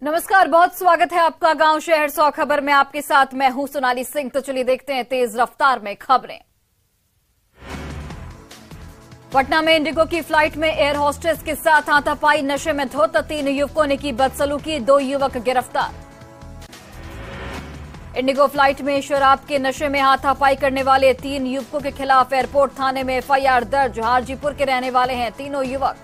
नमस्कार, बहुत स्वागत है आपका गांव शहर 100 खबर में। आपके साथ मैं हूं सोनाली सिंह। तो चलिए देखते हैं तेज रफ्तार में खबरें। पटना में इंडिगो की फ्लाइट में एयर होस्टेस के साथ हाथापाई, नशे में धुत 3 युवकों ने की बदसलूकी, 2 युवक गिरफ्तार। इंडिगो फ्लाइट में शराब के नशे में हाथापाई करने वाले 3 युवकों के खिलाफ एयरपोर्ट थाने में एफआईआर दर्ज। हाजीपुर के रहने वाले हैं तीनों युवक।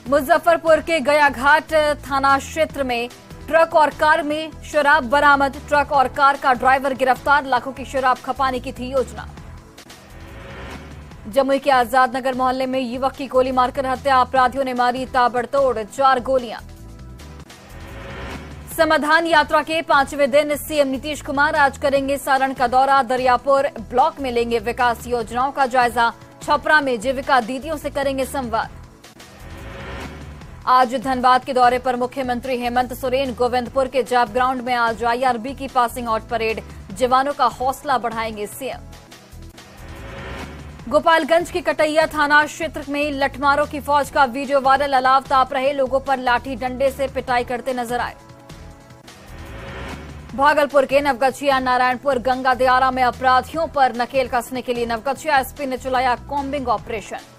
मुजफ्फरपुर के गयाघाट थाना क्षेत्र में ट्रक और कार में शराब बरामद, ट्रक और कार का ड्राइवर गिरफ्तार। लाखों की शराब खपाने की थी योजना। जमुई के आजाद नगर मोहल्ले में युवक की गोली मारकर हत्या, अपराधियों ने मारी ताबड़तोड़ 4 गोलियां। समाधान यात्रा के 5वें दिन सीएम नीतीश कुमार आज करेंगे सारण का दौरा। दरियापुर ब्लॉक में लेंगे विकास योजनाओं का जायजा। छपरा में जीविका दीदियों से करेंगे संवाद। आज धनबाद के दौरे पर मुख्यमंत्री हेमंत सोरेन। गोविंदपुर के जैप ग्राउंड में आज आईआरबी की पासिंग आउट परेड। जवानों का हौसला बढ़ाएंगे सीएम। गोपालगंज के कटैया थाना क्षेत्र में लठमारों की फौज का वीडियो वायरल। अलाव ताप रहे लोगों पर लाठी डंडे से पिटाई करते नजर आए। भागलपुर के नवगछिया नारायणपुर गंगा दियारा में अपराधियों पर नकेल कसने के लिए नवगछिया एसपी ने चलाया कॉम्बिंग ऑपरेशन।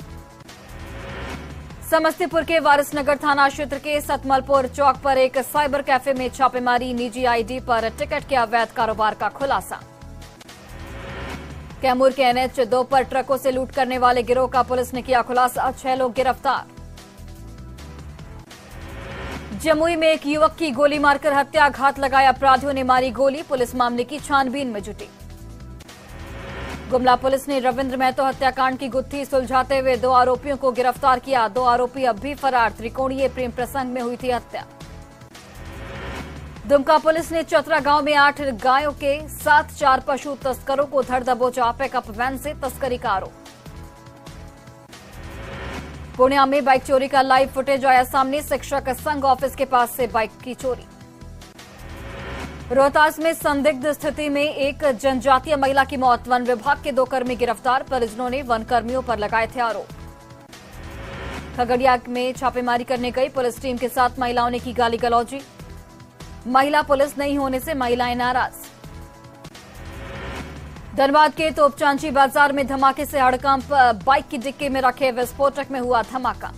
समस्तीपुर के वारिसनगर थाना क्षेत्र के सतमलपुर चौक पर एक साइबर कैफे में छापेमारी, निजी आईडी पर टिकट के अवैध कारोबार का खुलासा। कैमूर के एनएच 2 पर ट्रकों से लूट करने वाले गिरोह का पुलिस ने किया खुलासा, 6 लोग गिरफ्तार। जमुई में एक युवक की गोली मारकर हत्या, घात लगाए अपराधियों ने मारी गोली। पुलिस मामले की छानबीन में जुटी। गुमला पुलिस ने रविंद्र महतो हत्याकांड की गुत्थी सुलझाते हुए 2 आरोपियों को गिरफ्तार किया। 2 आरोपी अब भी फरार। त्रिकोणीय प्रेम प्रसंग में हुई थी हत्या। दुमका पुलिस ने चतरा गांव में 8 गायों के साथ 4 पशु तस्करों को धर दबोचा। पिकअप वैन से तस्करी का आरोप। पूर्णिया में बाइक चोरी का लाइव फुटेज आया सामने। शिक्षक संघ ऑफिस के पास से बाइक की चोरी। रोहतास में संदिग्ध स्थिति में एक जनजातीय महिला की मौत। वन विभाग के 2 कर्मी गिरफ्तार। परिजनों ने वन कर्मियों पर लगाए थे आरोप। खगड़िया में छापेमारी करने गई पुलिस टीम के साथ महिलाओं ने की गाली गलौजी। महिला पुलिस नहीं होने से महिलाएं नाराज। धनबाद के तोपचांची बाजार में धमाके से हड़कंप, बाइक की डिक्की में रखे विस्फोटक में हुआ धमाका।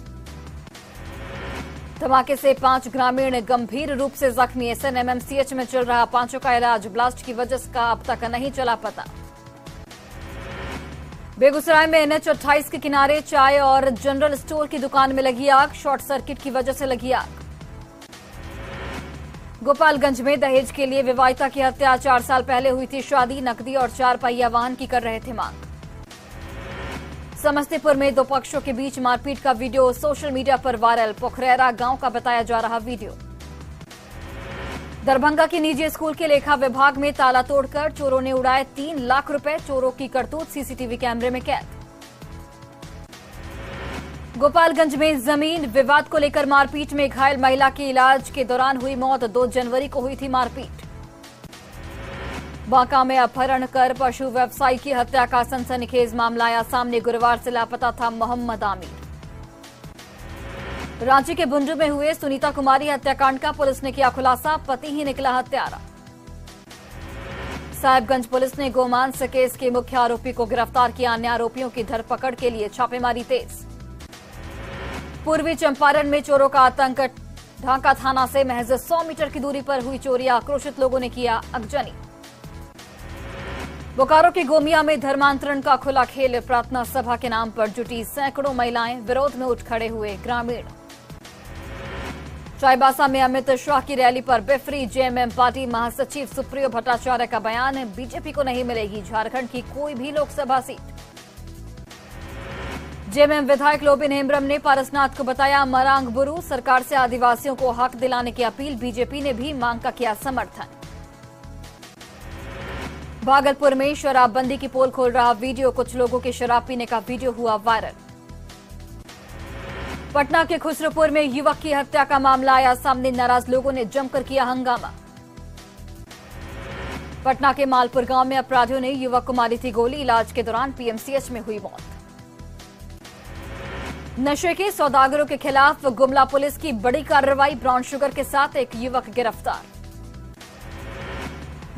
धमाके से 5 ग्रामीण गंभीर रूप से जख्मी। एसएनएमएमसीएच में चल रहा 5 का इलाज। ब्लास्ट की वजह का अब तक नहीं चला पता। बेगूसराय में एनएच 28 के किनारे चाय और जनरल स्टोर की दुकान में लगी आग, शॉर्ट सर्किट की वजह से लगी आग। गोपालगंज में दहेज के लिए विवाहिता की हत्या, 4 साल पहले हुई थी शादी। नकदी और 4 पहिया वाहन की कर रहे थे मांग। समस्तीपुर में 2 पक्षों के बीच मारपीट का वीडियो सोशल मीडिया पर वायरल। पोखरेरा गांव का बताया जा रहा वीडियो। दरभंगा के निजी स्कूल के लेखा विभाग में ताला तोड़कर चोरों ने उड़ाए 3 लाख रुपए। चोरों की करतूत सीसीटीवी कैमरे में कैद। गोपालगंज में जमीन विवाद को लेकर मारपीट में घायल महिला की इलाज के दौरान हुई मौत। 2 जनवरी को हुई थी मारपीट। बांका में अपहरण कर पशु व्यवसायी की हत्या का सनसनीखेज मामला आया सामने। गुरुवार से लापता था मोहम्मद आमिर। रांची के बुंडू में हुए सुनीता कुमारी हत्याकांड का पुलिस ने किया खुलासा, पति ही निकला हत्यारा। साहिबगंज पुलिस ने गोमांस केस के मुख्य आरोपी को गिरफ्तार किया। अन्य आरोपियों की धरपकड़ के लिए छापेमारी तेज। पूर्वी चंपारण में चोरों का आतंक, ढाका थाना से महज 100 मीटर की दूरी पर हुई चोरी। आक्रोशित लोगों ने किया अगजनी। बोकारो के गोमिया में धर्मांतरण का खुला खेल, प्रार्थना सभा के नाम पर जुटी सैकड़ों महिलाएं, विरोध में उठ खड़े हुए ग्रामीण। चाईबासा में अमित शाह की रैली पर बिफरी जेएमएम पार्टी। महासचिव सुप्रियो भट्टाचार्य का बयान, बीजेपी को नहीं मिलेगी झारखंड की कोई भी लोकसभा सीट। जेएमएम विधायक लोबिन हेम्ब्रम ने पारसनाथ को बताया मरांग बुरू। सरकार से आदिवासियों को हक दिलाने की अपील। बीजेपी ने भी मांग का किया समर्थन। भागलपुर में शराबबंदी की पोल खोल रहा वीडियो, कुछ लोगों के शराब पीने का वीडियो हुआ वायरल। पटना के खुसरोपुर में युवक की हत्या का मामला आया सामने। नाराज लोगों ने जमकर किया हंगामा। पटना के मालपुर गांव में अपराधियों ने युवक को मारी थी गोली। इलाज के दौरान पीएमसीएच में हुई मौत। नशे के सौदागरों के खिलाफ गुमला पुलिस की बड़ी कार्रवाई, ब्राउन शुगर के साथ एक युवक गिरफ्तार।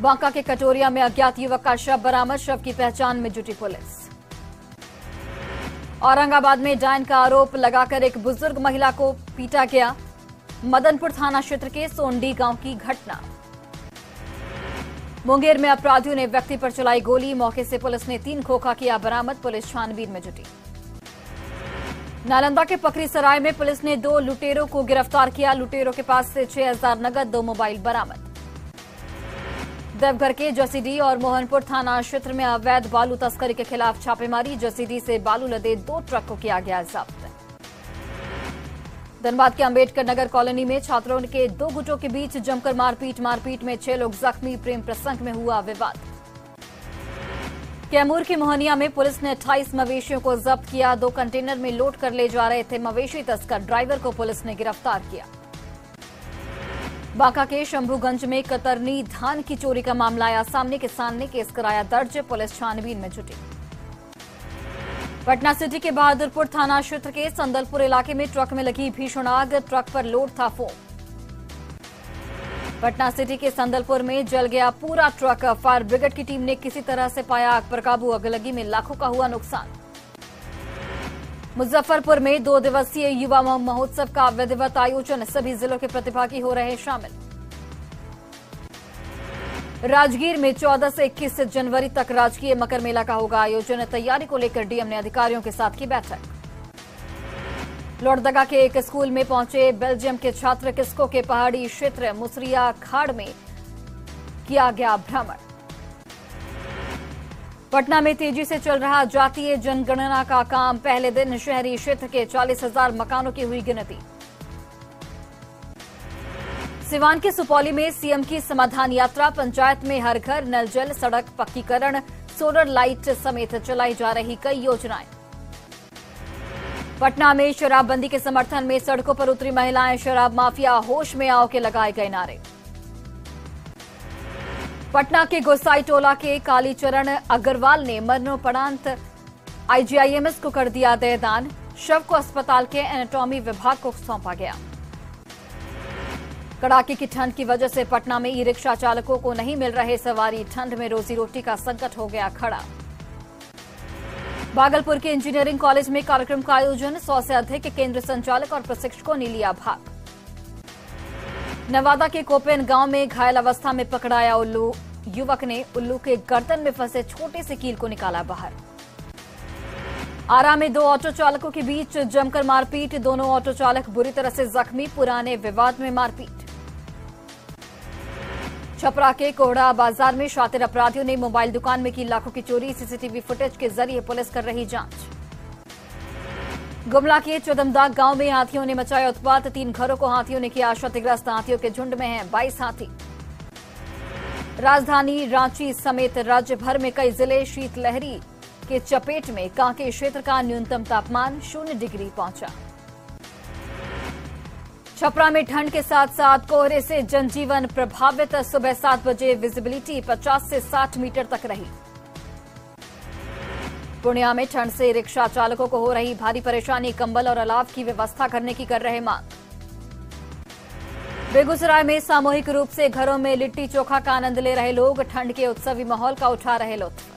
बांका के कटोरिया में अज्ञात युवक का शव बरामद, शव की पहचान में जुटी पुलिस। औरंगाबाद में डायन का आरोप लगाकर एक बुजुर्ग महिला को पीटा गया, मदनपुर थाना क्षेत्र के सोंडी गांव की घटना। मुंगेर में अपराधियों ने व्यक्ति पर चलाई गोली, मौके से पुलिस ने 3 खोखा किया बरामद, पुलिस छानबीन में जुटी। नालंदा के पकरी सराय में पुलिस ने 2 लुटेरों को गिरफ्तार किया, लुटेरों के पास से 6000 नगद, 2 मोबाइल बरामद। देवघर के जसीडीह और मोहनपुर थाना क्षेत्र में अवैध बालू तस्करी के खिलाफ छापेमारी, जसीडीह से बालू लदे 2 ट्रक को किया गया जब्त। धनबाद के अंबेडकर नगर कॉलोनी में छात्रों के 2 गुटों के बीच जमकर मारपीट में 6 लोग जख्मी, प्रेम प्रसंग में हुआ विवाद। कैमूर की मोहनिया में पुलिस ने 28 मवेशियों को जब्त किया, 2 कंटेनर में लोड कर ले जा रहे थे मवेशी तस्कर, ड्राइवर को पुलिस ने गिरफ्तार किया। बांका के शंभूगंज में कतरनी धान की चोरी का मामला आया सामने, किसान ने केस कराया दर्ज, पुलिस छानबीन में जुटी। पटना सिटी के बहादुरपुर थाना क्षेत्र के संदलपुर इलाके में ट्रक में लगी भीषण आग, ट्रक पर लोड था फोम। पटना सिटी के संदलपुर में जल गया पूरा ट्रक, फायर ब्रिगेड की टीम ने किसी तरह से पाया आग पर काबू, अगलगी में लाखों का हुआ नुकसान। मुजफ्फरपुर में 2 दिवसीय युवा महोत्सव का विधिवत आयोजन, सभी जिलों के प्रतिभागी हो रहे शामिल। राजगीर में 14 से 21 जनवरी तक राजकीय मकर मेला का होगा आयोजन, तैयारी को लेकर डीएम ने अधिकारियों के साथ की बैठक। लोहरदगा के एक स्कूल में पहुंचे बेल्जियम के छात्र, किस्को के पहाड़ी क्षेत्र मुसरिया खाड़ में किया गया भ्रमण। पटना में तेजी से चल रहा जातीय जनगणना का काम, पहले दिन शहरी क्षेत्र के 40,000 मकानों की हुई गिनती। सिवान के सुपौली में सीएम की समाधान यात्रा, पंचायत में हर घर नल जल, सड़क पक्कीकरण, सोलर लाइट समेत चलाई जा रही कई योजनाएं। पटना में शराबबंदी के समर्थन में सड़कों पर उतरी महिलाएं, शराब माफिया होश में आओ के लगाए गए नारे। पटना के गोसाई टोला के कालीचरण अग्रवाल ने मरणोपरांत आईजीआईएमएस को कर दिया देहदान, शव को अस्पताल के एनाटॉमी विभाग को सौंपा गया। कड़ाके की ठंड की वजह से पटना में ई रिक्शा चालकों को नहीं मिल रहे सवारी, ठंड में रोजी रोटी का संकट हो गया खड़ा। भागलपुर के इंजीनियरिंग कॉलेज में कार्यक्रम का आयोजन, 100 से अधिक केंद्र संचालक और प्रशिक्षकों ने लिया भाग। नवादा के कोपेन गांव में घायल अवस्था में पकड़ाया उल्लू, युवक ने उल्लू के गर्दन में फंसे छोटे से कील को निकाला बाहर। आरा में 2 ऑटो चालकों के बीच जमकर मारपीट, दोनों ऑटो चालक बुरी तरह से जख्मी, पुराने विवाद में मारपीट। छपरा के कोहड़ा बाजार में शातिर अपराधियों ने मोबाइल दुकान में की लाखों की चोरी, सीसीटीवी फुटेज के जरिए पुलिस कर रही जांच। गुमला के चौदमदाग गांव में हाथियों ने मचाया उत्पात, 3 घरों को हाथियों ने किया क्षतिग्रस्त, हाथियों के झुंड में हैं 22 हाथी। राजधानी रांची समेत राज्य भर में कई जिले शीतलहरी के चपेट में, कांके क्षेत्र का न्यूनतम तापमान 0 डिग्री पहुंचा। छपरा में ठंड के साथ साथ कोहरे से जनजीवन प्रभावित, सुबह 7 बजे विजिबिलिटी 50 से 60 मीटर तक रही। पूर्णिया में ठंड से रिक्शा चालकों को हो रही भारी परेशानी, कंबल और अलाव की व्यवस्था करने की कर रहे मांग। बेगूसराय में सामूहिक रूप से घरों में लिट्टी चोखा का आनंद ले रहे लोग, ठंड के उत्सवी माहौल का उठा रहे लुत्फ।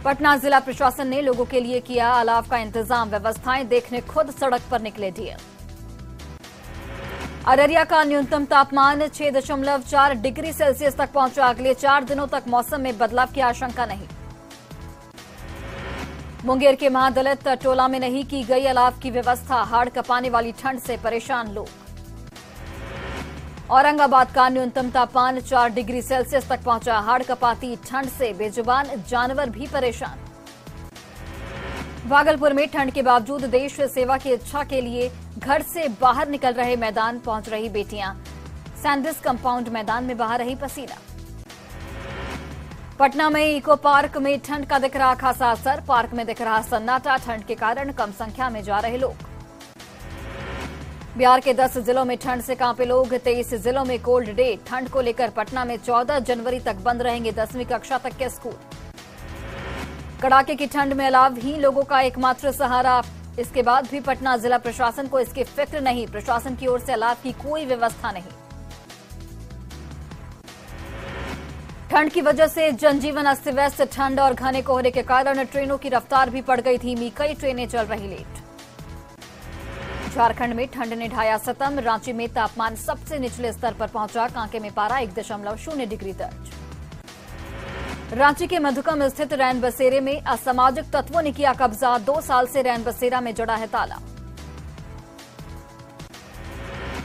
पटना जिला प्रशासन ने लोगों के लिए किया अलाव का इंतजाम, व्यवस्थाएं देखने खुद सड़क पर निकले डीएम। अररिया का न्यूनतम तापमान 6.4 डिग्री सेल्सियस तक पहुंचा, अगले 4 दिनों तक मौसम में बदलाव की आशंका नहीं। मुंगेर के महादलित टोला में नहीं की गई अलाव की व्यवस्था, हाड़ कपाने वाली ठंड से परेशान लोग। औरंगाबाद का न्यूनतम तापमान 4 डिग्री सेल्सियस तक पहुंचा, हाड़ कपाती ठंड से बेजुबान जानवर भी परेशान। भागलपुर में ठंड के बावजूद देश सेवा की इच्छा के लिए घर से बाहर निकल रहे मैदान पहुंच रही बेटियां, सैंडिस कंपाउंड मैदान में बहा रही पसीना। पटना में इको पार्क में ठंड का दिख रहा खासा असर, पार्क में दिख रहा सन्नाटा, ठंड के कारण कम संख्या में जा रहे लोग। बिहार के 10 जिलों में ठंड से कांपे लोग, 23 जिलों में कोल्ड डे, ठंड को लेकर पटना में 14 जनवरी तक बंद रहेंगे 10वीं कक्षा तक के स्कूल। कड़ाके की ठंड में अलाव ही लोगों का एकमात्र सहारा। इसके बाद भी पटना जिला प्रशासन को इसकी फिक्र नहीं। प्रशासन की ओर से अलाव की कोई व्यवस्था नहीं। ठंड की वजह से जनजीवन अस्त व्यस्त। ठंड और घने कोहरे के कारण ट्रेनों की रफ्तार भी पड़ गई थी। कई ट्रेनें चल रही लेट। झारखंड में ठंड ने ढाया सितम। रांची में तापमान सबसे निचले स्तर पर पहुंचा। कांके में पारा 1.0 डिग्री दर्ज। रांची के मधुकम स्थित रैन बसेरे में असामाजिक तत्वों ने किया कब्जा। 2 साल से रैन बसेरा में जड़ा है ताला।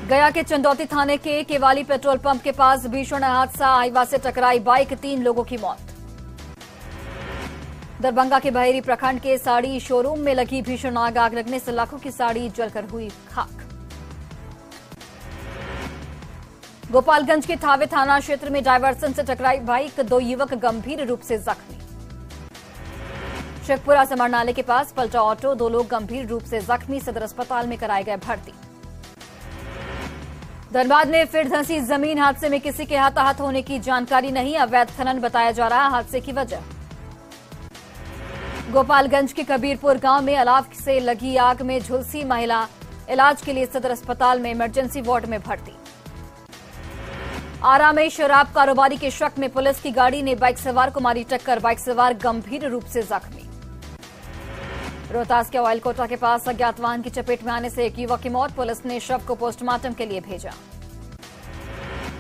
गया के चंदौती थाने के केवाली पेट्रोल पंप के पास भीषण हादसा। हाईवा से टकराई बाइक, 3 लोगों की मौत। दरभंगा के बहेरी प्रखंड के साड़ी शोरूम में लगी भीषण आग। आग लगने से लाखों की साड़ी जलकर हुई खाक। गोपालगंज के थावे थाना क्षेत्र में डायवर्सन से टकराई बाइक, 2 युवक गंभीर रूप से जख्मी। शेखपुरा समरनाले के पास पलटा ऑटो, 2 लोग गंभीर रूप से जख्मी। सदर अस्पताल में कराए गए भर्ती। धनबाद में फिर धंसी जमीन। हादसे में किसी के हताहत होने की जानकारी नहीं। अवैध खनन बताया जा रहा हादसे की वजह। गोपालगंज के कबीरपुर गांव में अलाव से लगी आग में झुलसी महिला। इलाज के लिए सदर अस्पताल में इमरजेंसी वार्ड में भर्ती। आरा में शराब कारोबारी के शक में पुलिस की गाड़ी ने बाइक सवार को मारी टक्कर। बाइक सवार गंभीर रूप से जख्मी। रोहतास के ऑयल कोटा के पास अज्ञात वाहन की चपेट में आने से एक युवक की मौत। पुलिस ने शव को पोस्टमार्टम के लिए भेजा।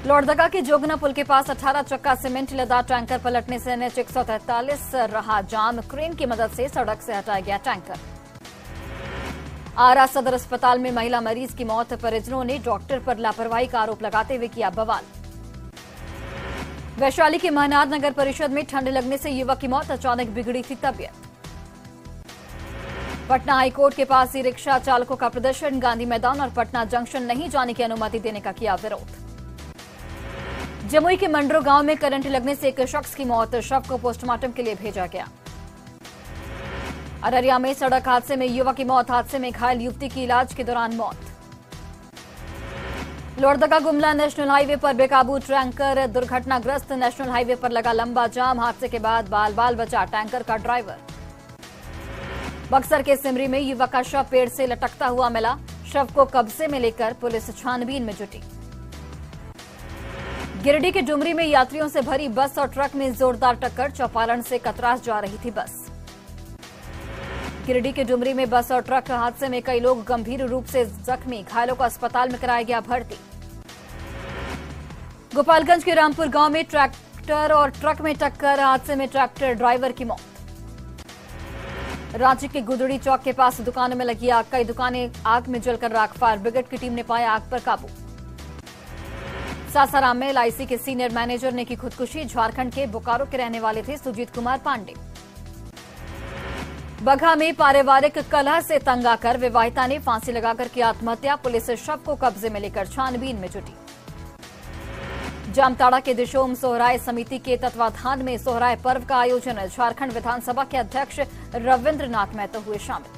लोहरदगा के जोगना पुल के पास 18 चक्का सीमेंट लदा टैंकर पलटने से NH 143 रहा जाम। क्रेन की मदद से सड़क से हटाया गया टैंकर। आरा सदर अस्पताल में महिला मरीज की मौत। परिजनों ने डॉक्टर पर लापरवाही का आरोप लगाते हुए किया बवाल। वैशाली के महनार नगर परिषद में ठंड लगने से युवक की मौत। अचानक बिगड़ी थी तबीयत। पटना हाईकोर्ट के पास ई रिक्शा चालकों का प्रदर्शन। गांधी मैदान और पटना जंक्शन नहीं जाने की अनुमति देने का किया विरोध। जमुई के मंडरो गांव में करंट लगने से एक शख्स की मौत। शव को पोस्टमार्टम के लिए भेजा गया। अररिया में सड़क हादसे में युवक की मौत। हादसे में घायल युवती की इलाज के दौरान मौत। लोहरदगा गुमला नेशनल हाईवे पर बेकाबू टैंकर दुर्घटनाग्रस्त। नेशनल हाईवे पर लगा लंबा जाम। हादसे के बाद बाल बाल बचा टैंकर का ड्राइवर। बक्सर के सिमरी में युवक का शव पेड़ से लटकता हुआ मिला। शव को कब्जे में लेकर पुलिस छानबीन में जुटी। गिरिडीह के डुमरी में यात्रियों से भरी बस और ट्रक में जोरदार टक्कर। चौपारण से कतरास जा रही थी बस। गिरिडीह के डुमरी में बस और ट्रक हादसे में कई लोग गंभीर रूप से जख्मी। घायलों को अस्पताल में कराया गया भर्ती। गोपालगंज के रामपुर गांव में ट्रैक्टर और ट्रक में टक्कर। हादसे में ट्रैक्टर ड्राइवर की मौत। रांची के गुदड़ी चौक के पास दुकानों में लगी आग। कई दुकानें आग में जलकर राख। फायर ब्रिगेड की टीम ने पाया आग पर काबू। सासाराम में LIC के सीनियर मैनेजर ने की खुदकुशी। झारखंड के बोकारो के रहने वाले थे सुजीत कुमार पांडे। बगहा में पारिवारिक कलह से तंग आकर विवाहिता ने फांसी लगाकर की आत्महत्या। पुलिस शव को कब्जे में लेकर छानबीन में जुटी। जामताड़ा के दिशोम सोहराय समिति के तत्वाधान में सोहराय पर्व का आयोजन। झारखंड विधानसभा के अध्यक्ष रविंद्रनाथ महतो हुए शामिल।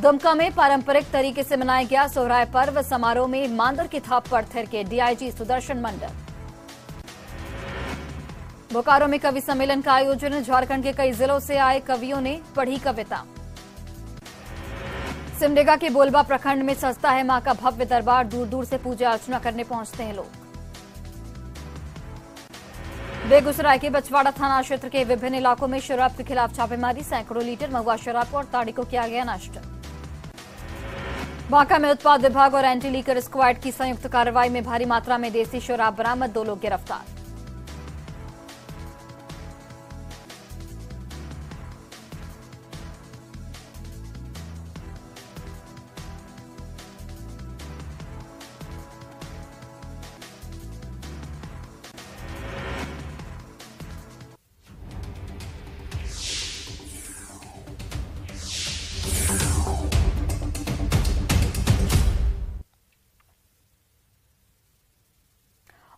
दुमका में पारंपरिक तरीके से मनाया गया सोहराय पर्व। समारोह में मांदर की थाप पर थिरके DIG सुदर्शन मंडल। बोकारो में कवि सम्मेलन का आयोजन। झारखंड के कई जिलों से आए कवियों ने पढ़ी कविता। सिमडेगा के बोलबा प्रखंड में सजता है मां का भव्य दरबार। दूर दूर से पूजा अर्चना करने पहुंचते हैं लोग। बेगूसराय के बछवाड़ा थाना क्षेत्र के विभिन्न इलाकों में शराब के खिलाफ छापेमारी। सैकड़ों लीटर महुआ शराब और ताड़ी को किया गया नष्ट। बांका में उत्पाद विभाग और एंटी लीकर स्क्वाड की संयुक्त कार्रवाई में भारी मात्रा में देसी शराब बरामद। 2 लोग गिरफ्तार।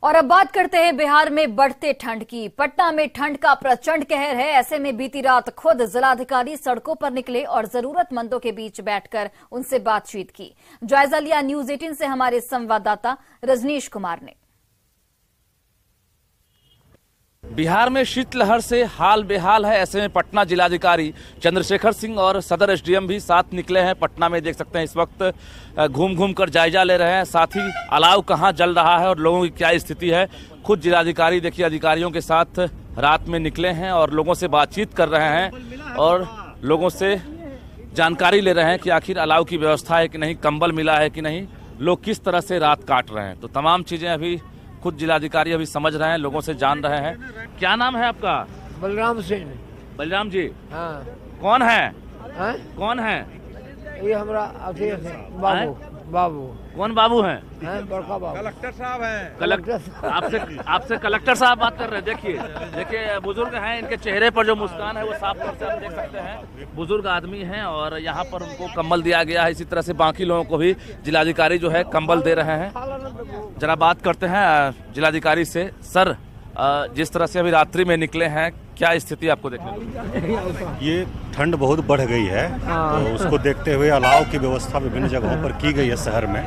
और अब बात करते हैं बिहार में बढ़ते ठंड की। पटना में ठंड का प्रचंड कहर है। ऐसे में बीती रात खुद जिलाधिकारी सड़कों पर निकले और जरूरतमंदों के बीच बैठकर उनसे बातचीत की। जायजा लिया न्यूज 18 से हमारे संवाददाता रजनीश कुमार ने। बिहार में शीतलहर से हाल बेहाल है। ऐसे में पटना जिलाधिकारी चंद्रशेखर सिंह और सदर एसडीएम भी साथ निकले हैं। पटना में देख सकते हैं इस वक्त घूम घूम कर जायजा ले रहे हैं। साथ ही अलाव कहां जल रहा है और लोगों की क्या स्थिति है। खुद जिलाधिकारी देखिए अधिकारियों के साथ रात में निकले हैं और लोगों से बातचीत कर रहे हैं और लोगों से जानकारी ले रहे हैं कि आखिर अलाव की व्यवस्था है कि नहीं, कंबल मिला है कि नहीं, लोग किस तरह से रात काट रहे हैं। तो तमाम चीजें अभी खुद जिलाधिकारी अभी समझ रहे हैं, लोगों से जान रहे हैं। क्या नाम है आपका? बलराम सिंह। बलराम जी, हाँ। कौन है? हैं? कौन है ये हमारा अथी है, बाबू। बाबू कौन बाबू हैं? बड़का बाबू। कलेक्टर साहब हैं। कलेक्टर आपसे कलेक्टर साहब बात कर रहे हैं। देखिए बुजुर्ग हैं, इनके चेहरे पर जो मुस्कान है वो साफ तौर से आप देख सकते हैं। बुजुर्ग आदमी हैं और यहाँ पर उनको कंबल दिया गया है। इसी तरह से बाकी लोगों को भी जिलाधिकारी जो है कंबल दे रहे हैं। जरा बात करते हैं जिलाधिकारी से। सर, जिस तरह से अभी रात्रि में निकले हैं, क्या स्थिति आपको देखने को मिली? ये ठंड बहुत बढ़ गई है, तो उसको देखते हुए अलाव की व्यवस्था विभिन्न जगहों पर की गई है शहर में।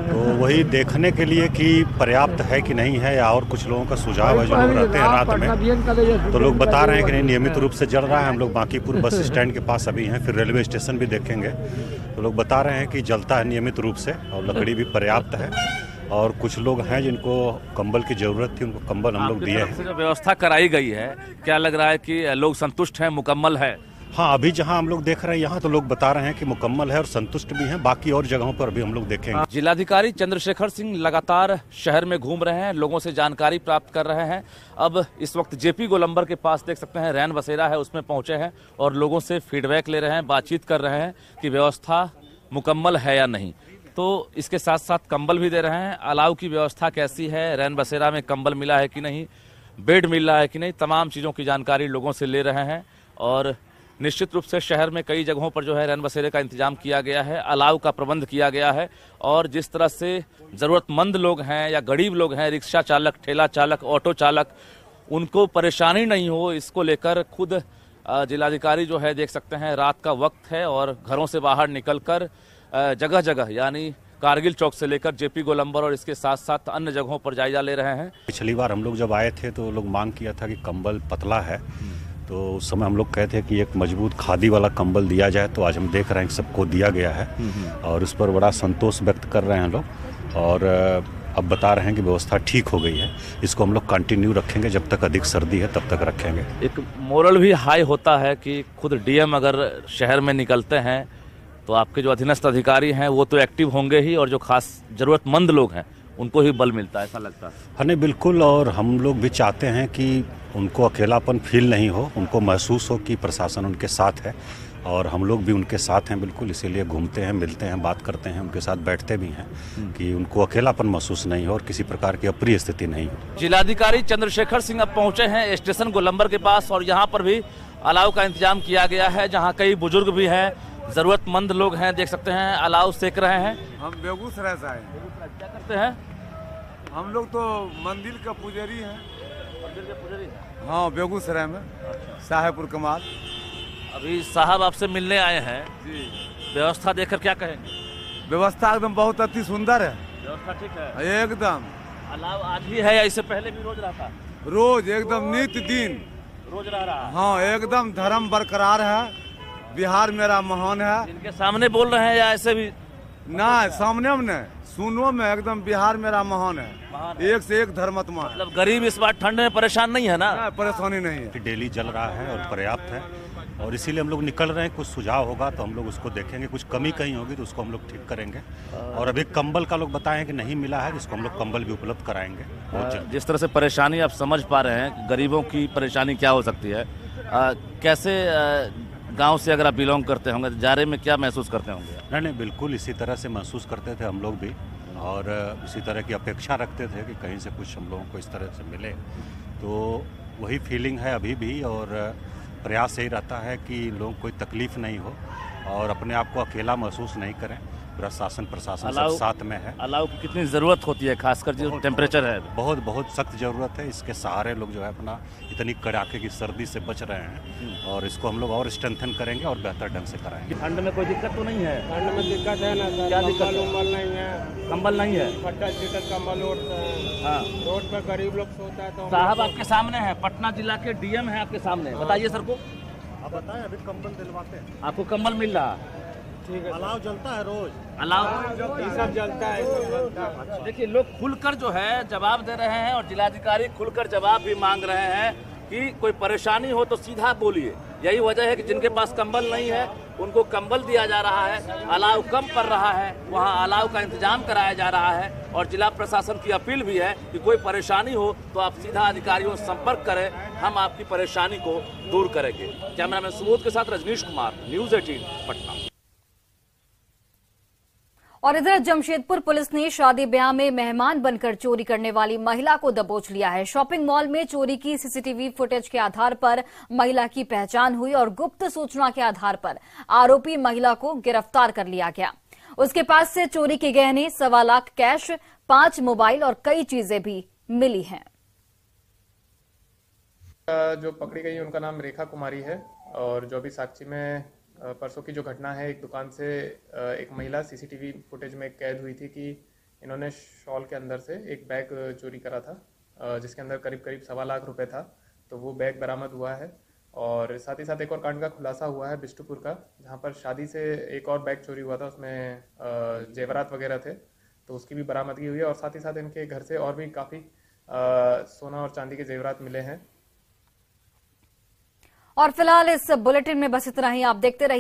तो वही देखने के लिए कि पर्याप्त है कि नहीं है, या और कुछ लोगों का सुझाव है जो लोग रहते हैं रात में, तो लोग बता रहे हैं कि नहीं, नियमित रूप से जल रहा है। हम लोग बांकीपुर बस स्टैंड के पास अभी हैं, फिर रेलवे स्टेशन भी देखेंगे, तो लोग बता रहे हैं कि जलता है नियमित रूप से और लकड़ी भी पर्याप्त है। और कुछ लोग हैं जिनको कंबल की जरूरत थी, उनको कंबल हम लोग दिए हैं। जो व्यवस्था कराई गई है, क्या लग रहा है कि लोग संतुष्ट हैं, मुकम्मल है? हाँ, अभी जहां हम लोग देख रहे हैं यहाँ तो लोग बता रहे हैं कि मुकम्मल है और संतुष्ट भी हैं। बाकी और जगहों पर भी हम लोग देखेंगे। जिलाधिकारी चंद्रशेखर सिंह लगातार शहर में घूम रहे हैं, लोगों से जानकारी प्राप्त कर रहे हैं। अब इस वक्त जेपी गोलंबर के पास देख सकते हैं रैन बसेरा है, उसमें पहुंचे हैं और लोगों से फीडबैक ले रहे हैं, बातचीत कर रहे हैं कि व्यवस्था मुकम्मल है या नहीं। तो इसके साथ साथ कंबल भी दे रहे हैं। अलाव की व्यवस्था कैसी है, रैन बसेरा में कंबल मिला है कि नहीं, बेड मिल रहा है कि नहीं, तमाम चीज़ों की जानकारी लोगों से ले रहे हैं। और निश्चित रूप से शहर में कई जगहों पर जो है रैन बसेरे का इंतजाम किया गया है, अलाव का प्रबंध किया गया है। और जिस तरह से ज़रूरतमंद लोग हैं या गरीब लोग हैं, रिक्शा चालक, ठेला चालक, ऑटो चालक, उनको परेशानी नहीं हो, इसको लेकर खुद जिलाधिकारी जो है देख सकते हैं रात का वक्त है और घरों से बाहर निकलकर जगह जगह यानी कारगिल चौक से लेकर जेपी गोलंबर और इसके साथ साथ अन्य जगहों पर जायजा ले रहे हैं। पिछली बार हम लोग जब आए थे तो लोग मांग किया था कि कंबल पतला है, तो उस समय हम लोग कहे थे कि एक मजबूत खादी वाला कंबल दिया जाए। तो आज हम देख रहे हैं कि सबको दिया गया है और उस पर बड़ा संतोष व्यक्त कर रहे हैं लोग। और अब बता रहे हैं कि व्यवस्था ठीक हो गई है। इसको हम लोग कंटिन्यू रखेंगे, जब तक अधिक सर्दी है तब तक रखेंगे। एक मोरल भी हाई होता है कि खुद डीएम अगर शहर में निकलते हैं तो आपके जो अधीनस्थ अधिकारी हैं वो तो एक्टिव होंगे ही, और जो खास जरूरतमंद लोग हैं उनको ही बल मिलता है, ऐसा लगता है। हाँ नहीं, बिल्कुल। और हम लोग भी चाहते हैं कि उनको अकेलापन फील नहीं हो, उनको महसूस हो कि प्रशासन उनके साथ है और हम लोग भी उनके साथ हैं। बिल्कुल, इसीलिए घूमते हैं, मिलते हैं, बात करते हैं, उनके साथ बैठते भी हैं कि उनको अकेलापन महसूस नहीं हो और किसी प्रकार की अप्रिय स्थिति नहीं हो। जिलाधिकारी चंद्रशेखर सिंह अब पहुंचे हैं स्टेशन गोलंबर के पास और यहाँ पर भी अलाव का इंतजाम किया गया है, जहाँ कई बुजुर्ग भी हैं, जरूरतमंद लोग हैं, देख सकते हैं अलाव सेक रहे हैं। हम बेगूसराय से आए। क्या करते हैं? हम लोग तो मंदिर का पुजारी हैं। मंदिर के पुजारी हैं? हाँ, बेगूसराय में साहेबपुर कमाल। अभी साहब आपसे मिलने आए हैं जी। व्यवस्था देखकर क्या कहेंगे? व्यवस्था एकदम बहुत अति सुंदर है। व्यवस्था ठीक है एकदम। अलाव आज ही है या इससे पहले भी रोज रहा था? रोज एकदम नित्य दिन रोज रहा। हाँ, एकदम धर्म बरकरार है। बिहार मेरा महान है। इनके सामने बोल रहे हैं या ऐसे भी? ना, सामने में नहीं, सुनो में एकदम बिहार मेरा महान है। एक से एक धर्मात्मा है। मतलब गरीब इस बार ठंड में परेशान नहीं है ना? परेशानी नहीं है। डेली जल रहा है और पर्याप्त है, और इसीलिए हम लोग निकल रहे हैं। कुछ सुझाव होगा तो हम लोग उसको देखेंगे, कुछ कमी कहीं होगी तो उसको हम लोग ठीक करेंगे। और अभी कंबल का लोग बताएं कि नहीं मिला है, जिसको हम लोग कंबल भी उपलब्ध कराएंगे बहुत जल्द। जिस तरह से परेशानी आप समझ पा रहे हैं, गरीबों की परेशानी क्या हो सकती है, कैसे गांव से अगर आप बिलोंग करते होंगे, जारे में क्या महसूस करते होंगे? नहीं, बिल्कुल इसी तरह से महसूस करते थे हम लोग भी, और इसी तरह की अपेक्षा रखते थे कि कहीं से कुछ हम लोगों को इस तरह से मिले। तो वही फीलिंग है अभी भी, और प्रयास यही रहता है कि लोगों को कोई तकलीफ़ नहीं हो और अपने आप को अकेला महसूस नहीं करें। पूरा शासन प्रशासन सब साथ में है। अलाव की कितनी ज़रूरत होती है, खासकर जो टेम्परेचर है? बहुत सख्त ज़रूरत है। इसके सहारे लोग जो है अपना इतनी कड़ाके की सर्दी से बच रहे हैं और इसको हम लोग और स्ट्रेंथन करेंगे और बेहतर ढंग से कराएंगे। ठंड में कोई दिक्कत तो नहीं है? ठंड में दिक्कत है ना सर, क्या दिक्कत है? कंबल नहीं है। कंबल नहीं है? फटा चिटक कंबल ओढ़ते हैं। हाँ। रोड पे गरीब लोग सोता है तो साहब आपके सामने है, पटना जिला के डीएम है आपके सामने, बताइए सर को। आप बताएं, अभी कंबल दिलवाते हैं, आपको कंबल मिल रहा? ठीक है। अलाव जलता है रोज, अलाव ये सब जलता है। देखिए लोग खुलकर जो है जवाब दे रहे हैं और जिलाधिकारी खुलकर जवाब भी मांग रहे हैं कि कोई परेशानी हो तो सीधा बोलिए। यही वजह है कि जिनके पास कंबल नहीं है उनको कंबल दिया जा रहा है, अलाव कम पड़ रहा है, वहाँ अलाव का इंतजाम कराया जा रहा है और जिला प्रशासन की अपील भी है कि कोई परेशानी हो तो आप सीधा अधिकारियों से संपर्क करें, हम आपकी परेशानी को दूर करेंगे। कैमरामैन सुबोध के साथ रजनीश कुमार, न्यूज़ 18 पटना। और इधर जमशेदपुर पुलिस ने शादी ब्याह में मेहमान बनकर चोरी करने वाली महिला को दबोच लिया है। शॉपिंग मॉल में चोरी की सीसीटीवी फुटेज के आधार पर महिला की पहचान हुई और गुप्त सूचना के आधार पर आरोपी महिला को गिरफ्तार कर लिया गया। उसके पास से चोरी के गहने, 1.25 लाख कैश, 5 मोबाइल और कई चीजें भी मिली हैं। जो पकड़ी गई उनका नाम रेखा कुमारी है और जो अभी साक्षी में परसों की जो घटना है, एक दुकान से एक महिला सीसीटीवी फुटेज में कैद हुई थी कि इन्होंने शॉल के अंदर से एक बैग चोरी करा था जिसके अंदर करीब 1.25 लाख रुपए था। तो वो बैग बरामद हुआ है और साथ ही साथ एक और कांड का खुलासा हुआ है बिष्टुपुर का, जहां पर शादी से एक और बैग चोरी हुआ था, उसमें जेवरात वगैरह थे, तो उसकी भी बरामदगी हुई है। और साथ ही साथ इनके घर से और भी काफ़ी सोना और चांदी के जेवरात मिले हैं। और फिलहाल इस बुलेटिन में बस इतना ही। आप देखते रहिए